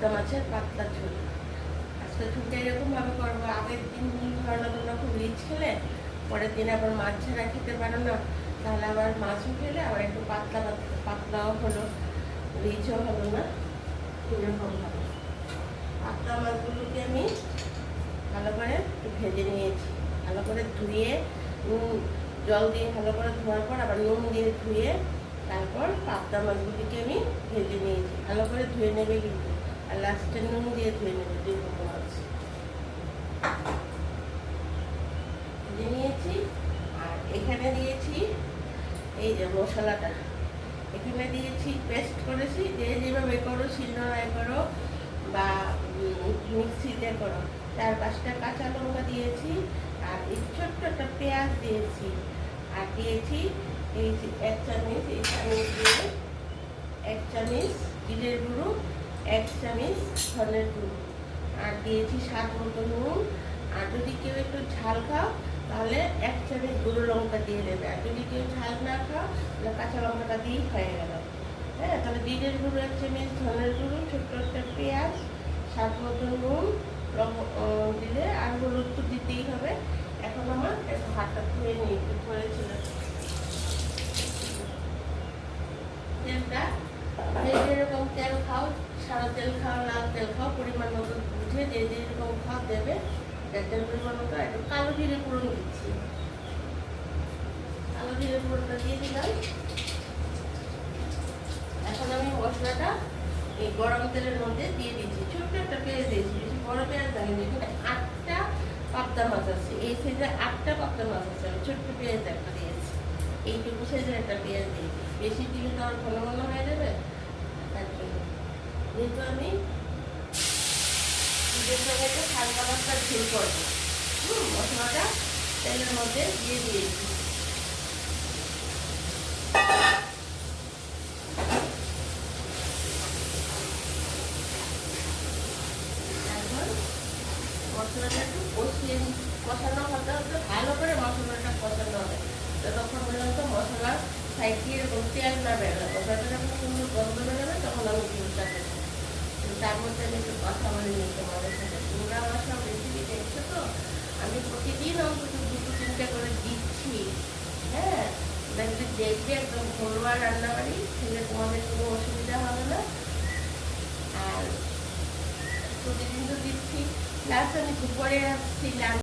পাবদা মাছের পাতলা ঝোল। আজকে ঝোলটা এরকমভাবে করবো, আগের দিন ধরো তোমরা খুব রিচ খেলে পরের দিন আবার মাছ ছাড়া খেতে পারো না, তাহলে আবার মাছও খেলে আবার একটু পাতলা পাতলাও হলো, রিচও হলো না, এরকম হবে। পাতলা মাছগুলোকে আমি ভালো করে একটু ভেজে নিয়েছি, ভালো করে ধুয়ে জল দিয়ে ভালো করে ধোয়ার পর আবার নুন দিয়ে ধুয়ে তারপর পাবদা মাছগুলিকে আমি ভেজে নিয়েছি। ভালো করে ধুয়ে নেবে কিন্তু, আর লাস্টে নুন দিয়ে ধুয়ে নেবে। দুই রকম মাছ ভেজে নিয়েছি। আর এখানে দিয়েছি এই যে মশলাটা, এখানে দিয়েছি পেস্ট করেছি, যে যেভাবে করো, শিলনোড়ায় করো বা মিক্সিতে করো। 4-5টা কাঁচা লঙ্কা দিয়েছি, আর এই ছোট্ট একটা পেঁয়াজ দিয়েছি, আর দিয়েছি এই 1 চামচ, এই চামচ দিয়ে 1 চামচ জিরের গুঁড়ো, 1 চামচ ধনের গুঁড়ো, আর দিয়েছি স্বাদ মতো নুন। আর যদি কেউ একটু ঝাল খাও তাহলে 1 চামচ গুঁড়ো লঙ্কা দিয়ে দেবে, আর যদি কেউ ঝাল না খাও তাহলে কাঁচা লঙ্কাটা দিয়েই হয়ে গেল। হ্যাঁ, তাহলে জিরের গুঁড়ো 1 চামচ, ধনের গুঁড়ো, ছোট্ট একটা পেঁয়াজ, স্বাদ মতো নুন দিলে, আর হলুদ তো দিতেই হবে। এখন আমার একটু হাতটা ধুয়ে নিয়ে একটু ধরেছিল তেলটা, যে যেরকম তেল খাও, সাদা তেল খাও, লাল তেল খাও, পরিমাণ মতো বুঝে যে যেরকম খাও দেবে। তেল পরিমাণ মতো একটু কালো জিরে ফোড়ন দিচ্ছি, কালো জিরে ফোড়নটা দিয়ে দিলাম। এখন আমি মশলাটা এই গরম তেলের মধ্যে দিয়ে দিচ্ছি। ছোট্ট একটা পেঁয়াজ দিয়েছি, বেশি বড় পেঁয়াজ দেয়নি। এখানে 8টা পাবদা মাছ আছে, এই সাইজে 8টা পাবদা মাছ আছে, আমি ছোট্ট পেঁয়াজ একটা দিয়েছি, এইটুকু সাইজের একটা পেঁয়াজ দিয়েছি। বেশি দিলে তো আর ঘন ঘন হয়ে যাবে, তার জন্য। যেহেতু আমি সঙ্গে একটা হালকা পাতলা ঝোল করবো, মশলাটা তেলের মধ্যে দিয়ে দিয়েছি। মশলাটা একটু কষানো হতে হতে ভালো করে মশলাটা কষানো হবে, ততক্ষণ পর্যন্ত মশলার সাইড দিয়ে এরকম তেল না বেরোবে। মশলাটা যখন সুন্দর গন্ধ বেরোবে তখন আমি ঝোলটা দেবো। তার মধ্যে আমি একটু কথা বলে নিই তোমাদের সাথে। তোমরা আমার সব রেসিপি দেখছো তো, আমি প্রতিদিন অন্তত 2-3টা করে দিচ্ছি। হ্যাঁ, যদি দেখবে একদম ঘরোয়া রান্নাবাড়ি, তাহলে তোমাদের কোনো অসুবিধা হবে না। আর প্রতিদিন তো দিচ্ছি, প্লাস আমি দুপুরে আসছিলাম।